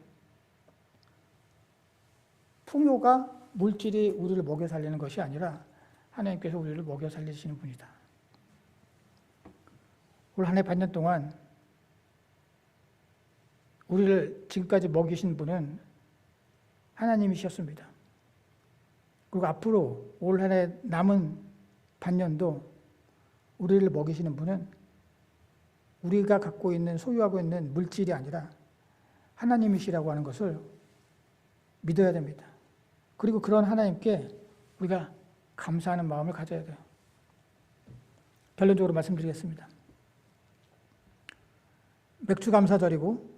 풍요가 물질이 우리를 먹여 살리는 것이 아니라 하나님께서 우리를 먹여 살리시는 분이다. 올 한 해 반년 동안 우리를 지금까지 먹이신 분은 하나님이셨습니다. 그리고 앞으로 올 한 해 남은 반년도 우리를 먹이시는 분은 우리가 갖고 있는 소유하고 있는 물질이 아니라 하나님이시라고 하는 것을 믿어야 됩니다. 그리고 그런 하나님께 우리가 감사하는 마음을 가져야 돼요. 결론적으로 말씀드리겠습니다. 맥주 감사절이고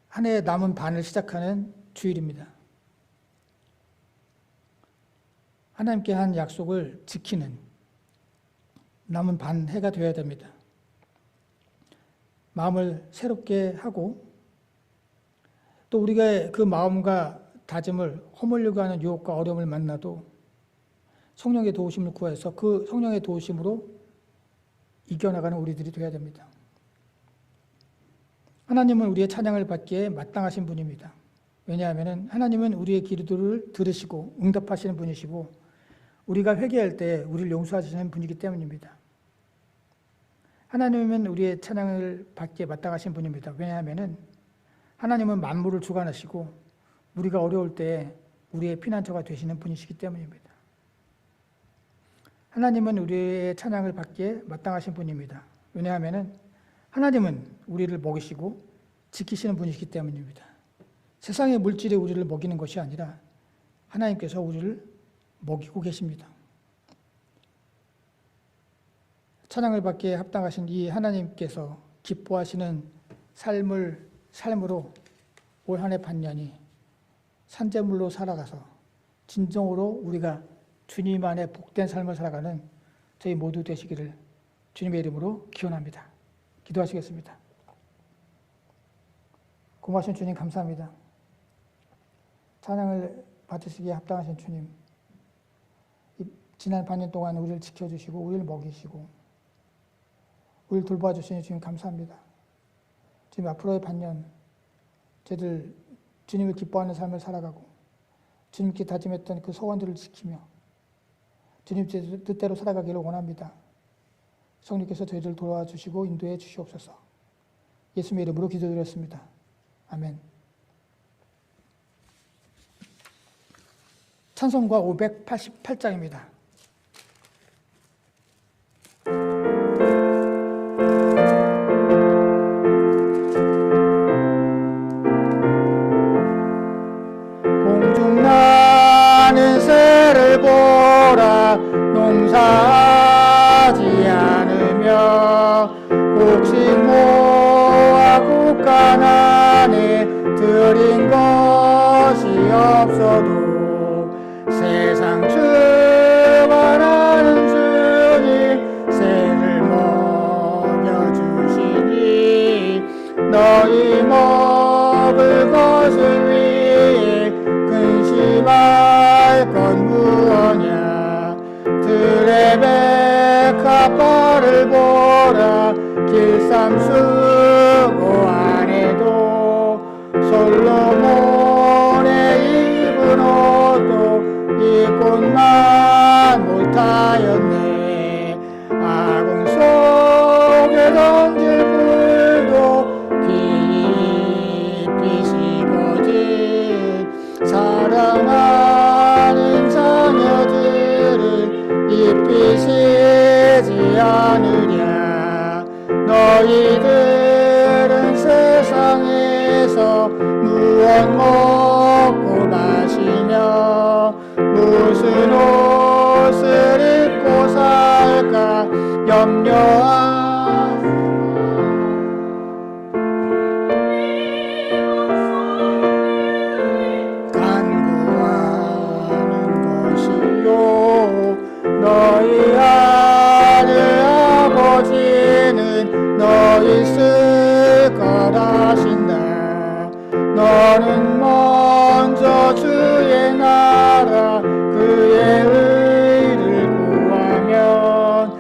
한 해의 남은 반을 시작하는 주일입니다. 하나님께 한 약속을 지키는 남은 반 해가 되어야 됩니다. 마음을 새롭게 하고 또 우리가 그 마음과 다짐을 허물려고 하는 유혹과 어려움을 만나도 성령의 도우심을 구해서 그 성령의 도우심으로 이겨나가는 우리들이 되어야 됩니다. 하나님은 우리의 찬양을 받기에 마땅하신 분입니다. 왜냐하면 하나님은 우리의 기도를 들으시고 응답하시는 분이시고 우리가 회개할 때 우리를 용서하시는 분이기 때문입니다. 하나님은 우리의 찬양을 받기에 마땅하신 분입니다. 왜냐하면 하나님은 만물을 주관하시고 우리가 어려울 때 우리의 피난처가 되시는 분이시기 때문입니다. 하나님은 우리의 찬양을 받기에 마땅하신 분입니다. 왜냐하면 하나님은 우리를 먹이시고 지키시는 분이시기 때문입니다. 세상의 물질이 우리를 먹이는 것이 아니라 하나님께서 우리를 먹이고 계십니다. 찬양을 받기에 합당하신 이 하나님께서 기뻐하시는 삶으로 올 한 해 반년이 산재물로 살아가서 진정으로 우리가 주님 안에 복된 삶을 살아가는 저희 모두 되시기를 주님의 이름으로 기원합니다. 기도하시겠습니다. 고마우신 주님 감사합니다. 찬양을 받으시기에 합당하신 주님, 지난 반년 동안 우리를 지켜주시고 우리를 먹이시고 우리를 돌봐주시니 주님 감사합니다. 주님 앞으로의 반년 저희들 주님을 기뻐하는 삶을 살아가고 주님께 다짐했던 그 소원들을 지키며 주님 뜻대로 살아가기를 원합니다. 성령께서 저희를 도와주시고 인도해 주시옵소서. 예수님의 이름으로 기도드렸습니다. 아멘. 찬송가 588장입니다. 공중 나는 새를 보라 농사하지 않으며 곡식 모아 곡간 안에 들인 것이 없어도 세상 주관하는 주님 새를 것을 위해 근심할 건 무엇냐. 들의 백합화를 보라. 길쌈 수고 안에도 솔로몬의 입은 옷도 입고만 못하였네. 아궁 속에 던질 불도 깊이 식어진 사랑하는 자녀들을 입히시지 않으랴. 너희들은 세상에서 무엇 먹고 마시며 무슨 옷을 입고 살까 염려하소서. 간구하는 것이요 너희 하늘 아버지는 너희 쓸 것하신다. 너는 먼저 주의 나라 그의 의를 구하면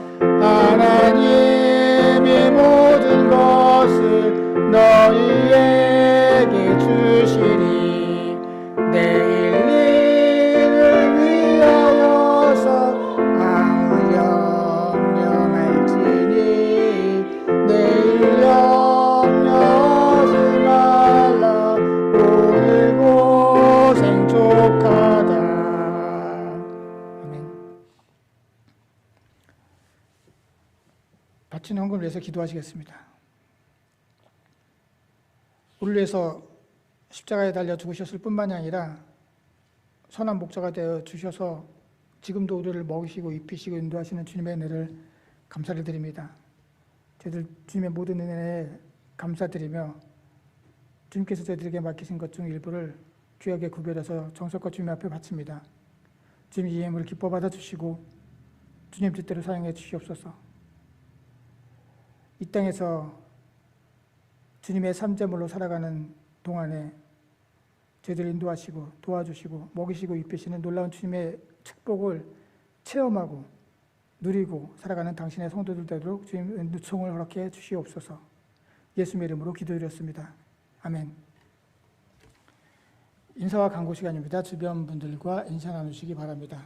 하나님이 모든 것을 너희에게 주시리. 내일 일을 위하여서 아무 염려할지니 내일 염려하지 말라. 오늘 고생 족하다. 아멘. 바친 헌금을 위해서 기도하시겠습니다. 우리를 위해서 십자가에 달려 죽으셨을 뿐만이 아니라 선한 목자가 되어 주셔서 지금도 우리를 먹이시고 입히시고 인도하시는 주님의 은혜를 감사를 드립니다. 저희들 주님의 모든 은혜에 감사드리며 주님께서 저희들에게 맡기신 것 중 일부를 귀하게 구별해서 정성껏 주님 앞에 바칩니다. 주님 이 예물을 기뻐 받아주시고 주님 뜻대로 사용해 주시옵소서. 이 땅에서 주님의 삶제물로 살아가는 동안에 저희들을 인도하시고 도와주시고 먹이시고 입히시는 놀라운 주님의 축복을 체험하고 누리고 살아가는 당신의 성도들 되도록 주님 은총을 허락해 주시옵소서. 예수님의 이름으로 기도드렸습니다. 아멘. 인사와 간구 시간입니다. 주변 분들과 인사 나누시기 바랍니다.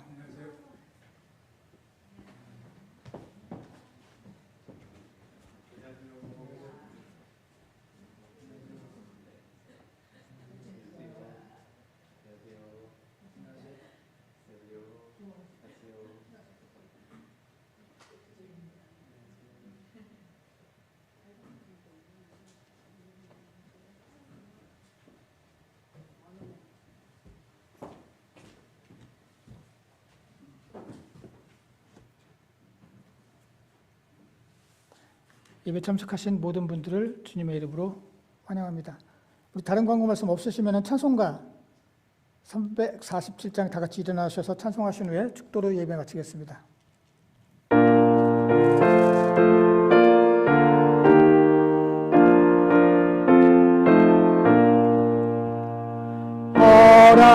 예배 참석하신 모든 분들을 주님의 이름으로 환영합니다. 우리 다른 광고 말씀 없으시면 찬송가 347장 다 같이 일어나셔서 찬송하신 후에 축도로 예배 마치겠습니다.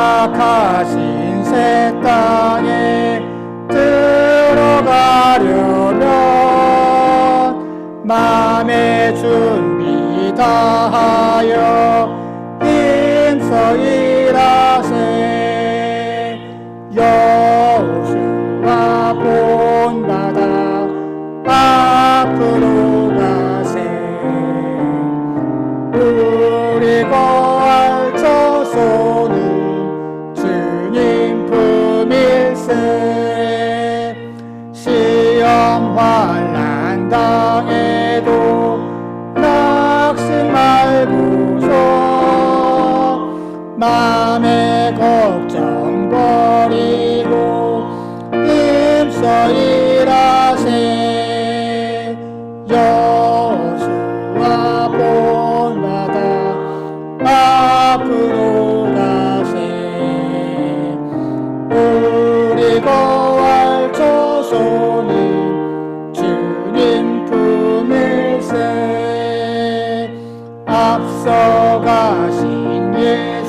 허락하신 새 땅에 들어가려면 마음의 준비 다하여 힘써 일하세. 여호수아 본받아 앞으로 가세. 우리 거할 저소는 주님 품일세. 시험 환난 당해도 낙심 말고서 마음의 걱정 버리고 힘써 일하세. 여호수아 본받아 앞으로 가세. 우리 거할 저소는 주님 품일세. 앞서가신 예수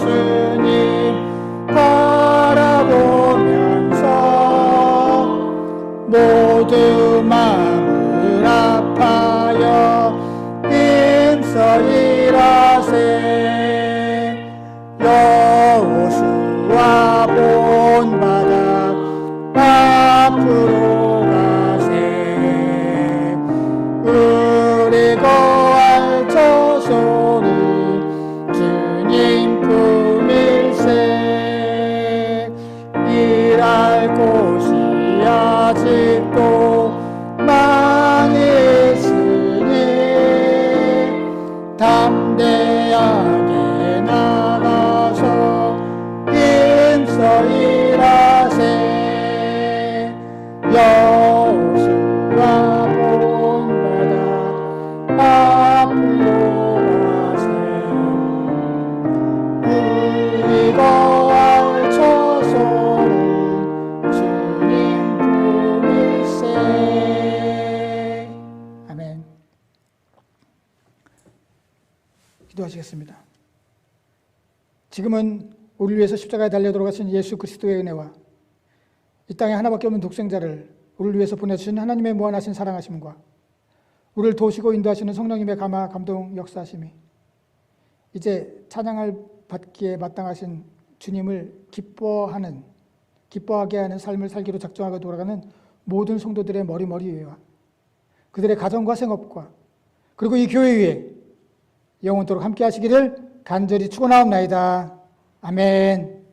지금은 우리를 위해서 십자가에 달려 돌아가신 예수 그리스도의 은혜와 이 땅에 하나밖에 없는 독생자를 우리를 위해서 보내주신 하나님의 무한하신 사랑하심과 우리를 도우시고 인도하시는 성령님의 감화 감동 역사하심이 이제 찬양을 받기에 마땅하신 주님을 기뻐하게 하는 삶을 살기로 작정하고 돌아가는 모든 성도들의 머리 위에와 그들의 가정과 생업과 그리고 이 교회 위에 영원토록 함께 하시기를 간절히 축원하옵나이다. 아멘.